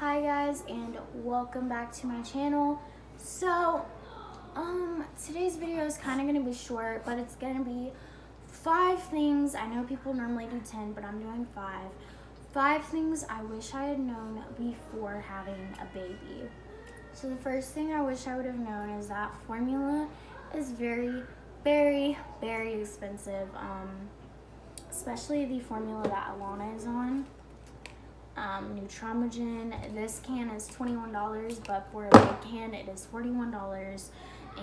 Hi guys, and welcome back to my channel. So today's video is kind of going to be short, but it's going to be 5 things. I know people normally do 10, but I'm doing 5 things I wish I had known before having a baby. So the first thing I wish I would have known is that formula is very, very, very expensive, especially the formula that Alana is on. Nutramigen, this can is $21, but for a big can it is $41,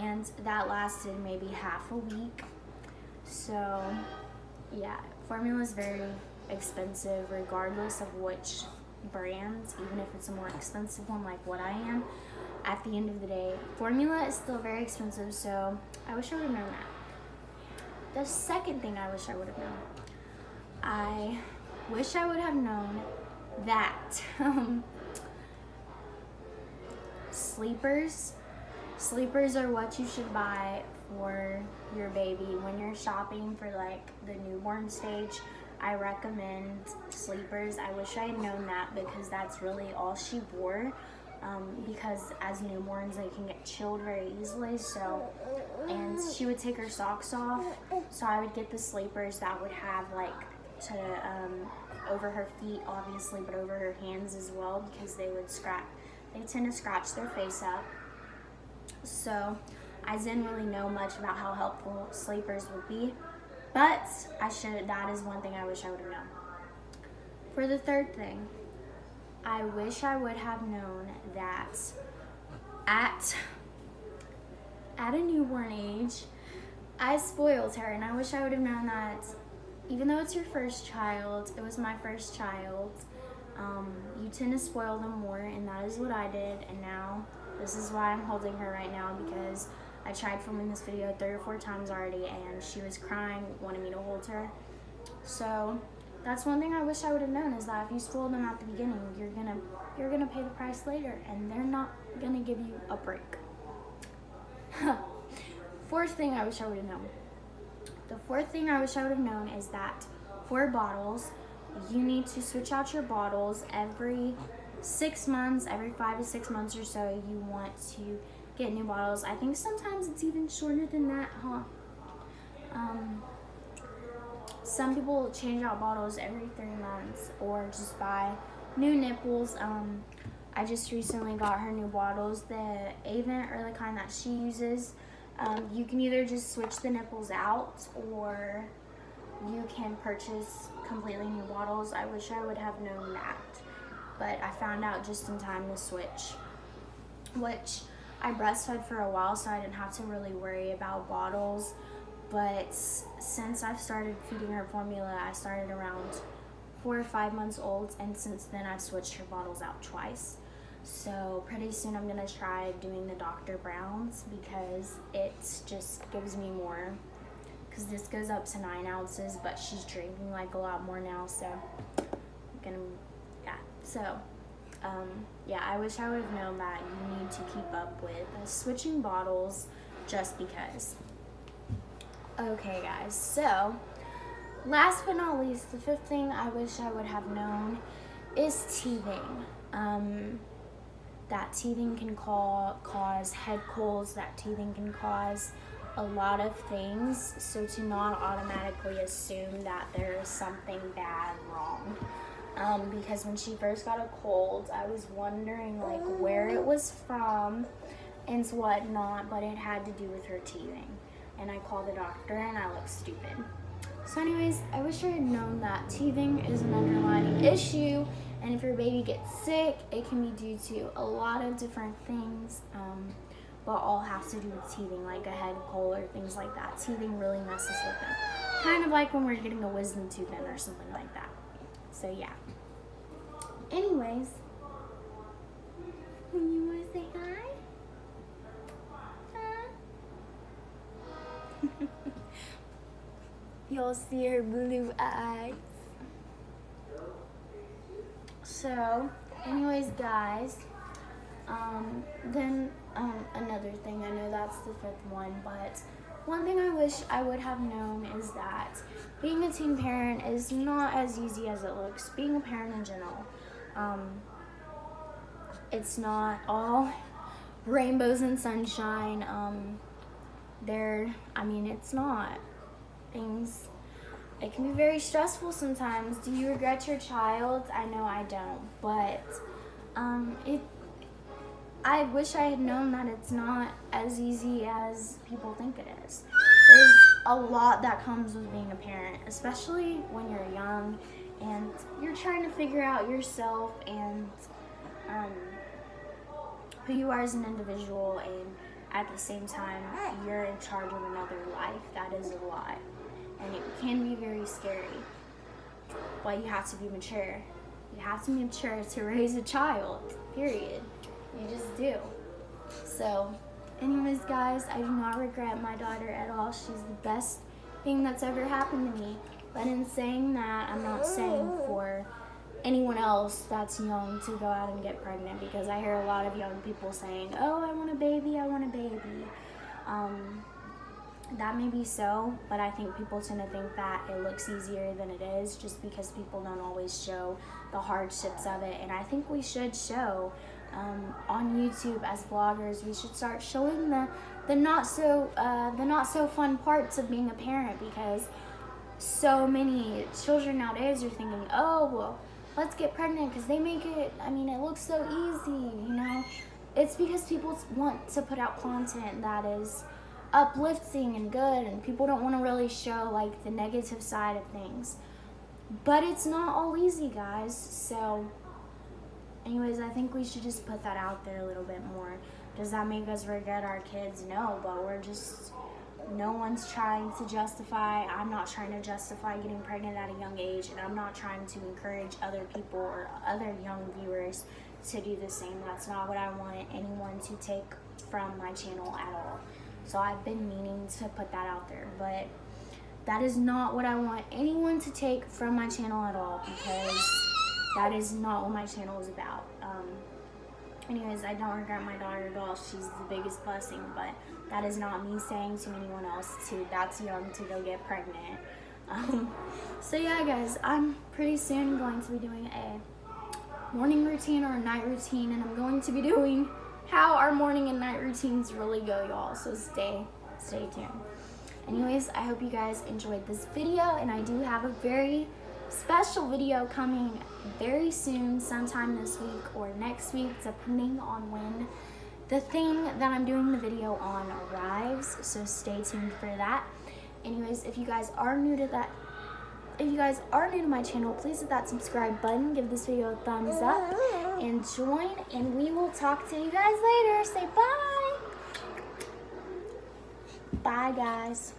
and that lasted maybe half a week. So yeah, formula is very expensive regardless of which brand, even if it's a more expensive one like what I am. At the end of the day, formula is still very expensive, so I wish I would have known that. The second thing I wish I would have known, I wish I would have known that sleepers are what you should buy for your baby when you're shopping for like the newborn stage. I recommend sleepers. I wish I had known that because that's really all she wore, because as newborns they can get chilled very easily, and she would take her socks off, so I would get the sleepers that would have like to over her feet obviously, but over her hands as well, because they tend to scratch their face up. So I didn't really know much about how helpful sleepers would be, but that is one thing I wish I would have known. For the third thing, I wish I would have known that at a newborn age I spoiled her, and I wish I would have known that even though it's your first child, it was my first child, you tend to spoil them more, and that is what I did. And now this is why I'm holding her right now, because I tried filming this video 3 or 4 times already and she was crying, wanting me to hold her. So that's one thing I wish I would have known, is that if you spoil them at the beginning, you're gonna pay the price later, and they're not gonna give you a break. Fourth thing I wish I would have known. The fourth thing I wish I would have known is that for bottles, you need to switch out your bottles every 6 months, every 5 to 6 months or so. You want to get new bottles. I think sometimes it's even shorter than that, huh? Some people change out bottles every 3 months or just buy new nipples. I just recently got her new bottles, the Avent, or the kind that she uses. You can either just switch the nipples out, or you can purchase completely new bottles. I wish I would have known that, but I found out just in time to switch, which I breastfed for a while, so I didn't have to really worry about bottles. But since I've started feeding her formula, I started around 4 or 5 months old, and since then I've switched her bottles out twice. So pretty soon I'm gonna try doing the Dr. Brown's, because it just gives me more, because this goes up to 9 ounces, but she's drinking like a lot more now, so I wish I would have known that you need to keep up with switching bottles just because. Okay guys, so last but not least, the 5th thing I wish I would have known is teething. That teething can cause head colds, that teething can cause a lot of things, so to not automatically assume that there is something bad wrong. Because when she first got a cold, I was wondering like where it was from and whatnot, but it had to do with her teething. And I called the doctor and I looked stupid. So anyways, I wish I had known that teething is an underlying issue, and if your baby gets sick, it can be due to a lot of different things, but all have to do with teething, like a head cold or things like that. Teething really messes with them. Kind of like when we're getting a wisdom tooth in or something like that. So yeah. Anyways, you want to say hi? Huh? You'll see her blue eyes. So, anyways, guys, another thing, I know that's the 5th one, but one thing I wish I would have known is that being a teen parent is not as easy as it looks. Being a parent in general, it's not all rainbows and sunshine. It's not. Things, it can be very stressful sometimes. Do you regret your child? I know I don't, but I wish I had known that it's not as easy as people think it is. There's a lot that comes with being a parent, especially when you're young and you're trying to figure out yourself and who you are as an individual, and at the same time you're in charge of another life. That is a lot, and it can be very scary, but you have to be mature. You have to be mature to raise a child, period. You just do. So anyways, guys, I do not regret my daughter at all. She's the best thing that's ever happened to me. But in saying that, I'm not saying for anyone else that's young to go out and get pregnant, because I hear a lot of young people saying, oh, I want a baby, I want a baby. That may be so, but I think people tend to think that it looks easier than it is, just because people don't always show the hardships of it. And I think we should show on YouTube as bloggers. We should start showing the not so fun parts of being a parent, because so many children nowadays are thinking, oh, well, let's get pregnant because they make it. It looks so easy, It's because people want to put out content that is uplifting and good, and people don't want to really show like the negative side of things. But it's not all easy, guys. So anyways, I think we should just put that out there a little bit more. Does that make us regret our kids? No, but no one's trying to justify. I'm not trying to justify getting pregnant at a young age, and I'm not trying to encourage other people or other young viewers to do the same. That's not what I want anyone to take from my channel at all. So I've been meaning to put that out there, but that is not what I want anyone to take from my channel at all, because that is not what my channel is about. Anyways, I don't regret my daughter at all. She's the biggest blessing, but that is not me saying to anyone else that's young to go get pregnant. So yeah, guys, I'm pretty soon going to be doing a morning routine or a night routine, and I'm going to be doing how our morning and night routines really go, y'all. So stay tuned. Anyways, I hope you guys enjoyed this video, and I do have a very special video coming very soon, sometime this week or next week, depending on when the thing that I'm doing the video on arrives. So stay tuned for that. Anyways, if you guys are new to my channel, please hit that subscribe button, give this video a thumbs up, and join, and we will talk to you guys later. Say bye. Bye, guys.